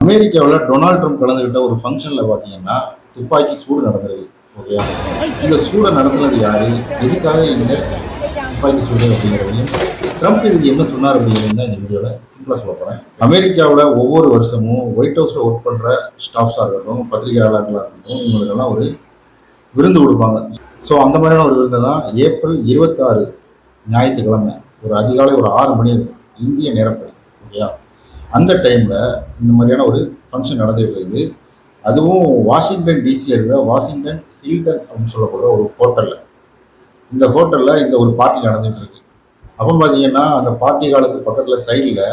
அமெரிக்காவில் Donald Trump கலந்துகிட்ட ஒரு ஃபங்க்ஷனில் பார்த்தீங்கன்னா துப்பாக்கி சூடு நடந்தது. ஓகேயா, இந்த சூடை நடத்துனது யாரு, எதுக்காக இந்த துப்பாக்கி சூடு அப்படிங்கிறதையும் ட்ரம்ப் இதுக்கு என்ன சொன்னார் அப்படிங்கிறது தான் இந்த வீடியோவில் சிம்பிளாக சொல்ல போகிறேன். அமெரிக்காவில் ஒவ்வொரு வருஷமும் ஒயிட் ஹவுஸில் ஒர்க் பண்ணுற ஸ்டாஃப்ஸாக இருக்கட்டும், பத்திரிகையாளர்களாக இருக்கட்டும், இவங்களுக்கெல்லாம் ஒரு விருந்து கொடுப்பாங்க. ஸோ அந்த மாதிரியான ஒரு விருந்து தான் ஏப்ரல் 26 ஞாயிற்றுக்கிழமை ஒரு அதிகாலை ஒரு 6 மணி இருக்கும் இந்திய நேரப்படி. ஓகேயா, அந்த டைமில் இந்த மாதிரியான ஒரு ஃபங்க்ஷன் நடந்துகிட்டு இருக்குது. அதுவும் வாஷிங்டன் டிசியில் இருக்கிற வாஷிங்டன் ஹில்டன் அப்படின்னு சொல்லப்படுற ஒரு ஹோட்டலில், இந்த ஹோட்டலில் இந்த ஒரு பார்ட்டி நடந்துகிட்டு இருக்கு. அப்போ பார்த்தீங்கன்னா அந்த பார்ட்டி காலுக்கு பக்கத்தில் சைடில்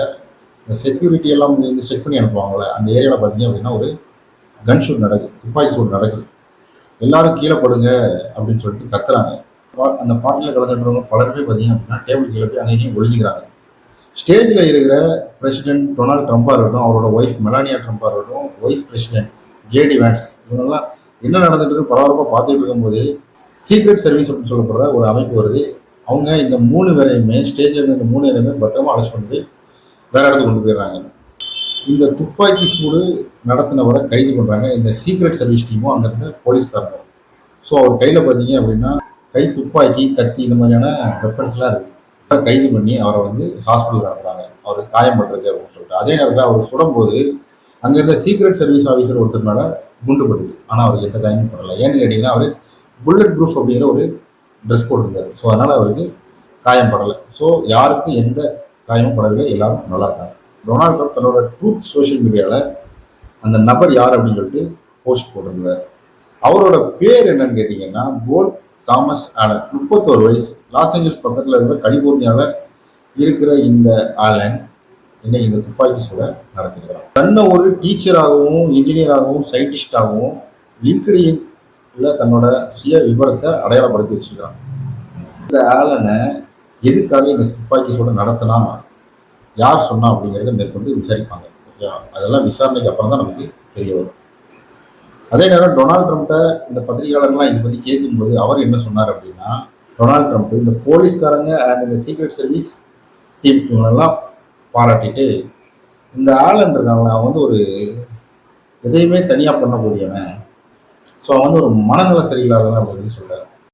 இந்த செக்யூரிட்டி எல்லாம் வந்து செக் பண்ணி அனுப்புவாங்கள்ல, அந்த ஏரியாவில் பார்த்தீங்க அப்படின்னா ஒரு கன் ஷூட் நடக்குது, துப்பாக்கி சூடு நடக்குது. எல்லாரும் கீழே படுங்க அப்படின்னு சொல்லிட்டு கத்துறாங்க. அந்த பார்ட்டியில் கலந்துட்டுறவங்க பலருமே பார்த்தீங்க அப்படின்னா டேபிள் கீழே போய் அங்கேயும் ஒழிஞ்சிக்கிறாங்க. ஸ்டேஜில் இருக்கிற பிரசிடென்ட் டொனால்ட் ட்ரம்ப்பாக இருக்கட்டும், அவரோட ஒய்ஃப் மெலானியா ட்ரம்ப்பாக இருக்கட்டும், வைஸ் பிரசிடென்ட் ஜேடி வேன்ஸ், இவங்கெல்லாம் என்ன நடந்துட்டு இருக்கு பரபரப்பாக பார்த்துட்டு இருக்கும்போது சீக்ரெட் சர்வீஸ் அப்படின்னு சொல்லப்படுற ஒரு அமைப்பு வருது. அவங்க இந்த 3 பேரையுமே ஸ்டேஜில் இருந்த இந்த 3 பேரையுமே பத்திரமா அழைச்சி கொண்டு போய் வேற இடத்துக்கு கொண்டு போயிடுறாங்க. இந்த துப்பாக்கி சூடு நடத்தினவரை கைது பண்ணுறாங்க இந்த சீக்ரெட் சர்வீஸ் டீமும் அங்கே இருந்த போலீஸ்காரங்க. ஸோ அவர் கையில் பார்த்தீங்க அப்படின்னா கை துப்பாக்கி, கத்தி, இந்த மாதிரியான வெப்பன்ஸ்லாம் இருக்குது. கைது பண்ணி அவரை வந்து ஹாஸ்பிட்டலுக்கு அனுப்புறாங்க, அவருக்கு காயப்பட்டிருக்கு அப்படின்னு சொல்லிட்டு. அதே நேரத்தில் அவர் சுடும்போது அங்கே இருந்த சீக்ரெட் சர்வீஸ் ஆஃபீஸர் ஒருத்தர் மேலே குண்டு பட்டுது, ஆனால் அவருக்கு எந்த காயமும் படலை. ஏன்னு கேட்டிங்கன்னா அவர் புல்லட் ப்ரூஃப் அப்படிங்கிற ஒரு ட்ரெஸ் போட்டிருந்தாரு. ஸோ அதனால் அவருக்கு காயம் படலை. ஸோ யாருக்கும் எந்த காயமும் படவில்லை, எல்லாரும் நல்லா இருக்காங்க. டொனால்ட் ட்ரம்ப் தன்னோட ட்ரூத் சோஷியல் மீடியாவில் அந்த நபர் யார் அப்படின்னு சொல்லிட்டு போஸ்ட் போட்டிருந்தார். அவரோட பேர் என்னன்னு கேட்டிங்கன்னா போல் தாமஸ் ஆலன், 31 வயசு, லாஸ் ஏஞ்சல்ஸ் பக்கத்தில் இருக்கிற கலிபோர்னியாவில் இருக்கிற இந்த ஆலன் இன்னைக்கு இந்த துப்பாக்கி சூட நடத்திருக்கிறார். தன்னை ஒரு டீச்சராகவும் இன்ஜினியராகவும் சயின்டிஸ்டாகவும் லிங்க்டின்ல தன்னோட சுய விவரத்தை அடையாளப்படுத்தி வச்சிருக்கிறான். இந்த ஆலனை எதுக்காக இந்த துப்பாக்கி சூட நடத்தலாம், யார் சொன்னா அப்படிங்கிறத மேற்கொண்டு விசாரிப்பாங்க. அதெல்லாம் விசாரணைக்கு அப்புறம் தான் நமக்கு தெரிய வரும். அதே நேரம் டொனால்ட் ட்ரம்ப்ட இந்த பத்திரிகையாளர்கள்லாம் இதை பற்றி கேட்கும்போது அவர் என்ன சொன்னார் அப்படின்னா, டொனால்ட் ட்ரம்ப் இந்த போலீஸ்காரங்க அண்ட் இந்த சீக்ரெட் சர்வீஸ் டீம் இவங்களெல்லாம் பாராட்டிட்டு, இந்த ஆலன் இருக்காங்க அவன் வந்து ஒரு எதையுமே தனியாக பண்ணக்கூடியவன், ஸோ அவன் வந்து ஒரு மனநல சரியில்லாதவன் அப்படின்னு சொல்கிறார்.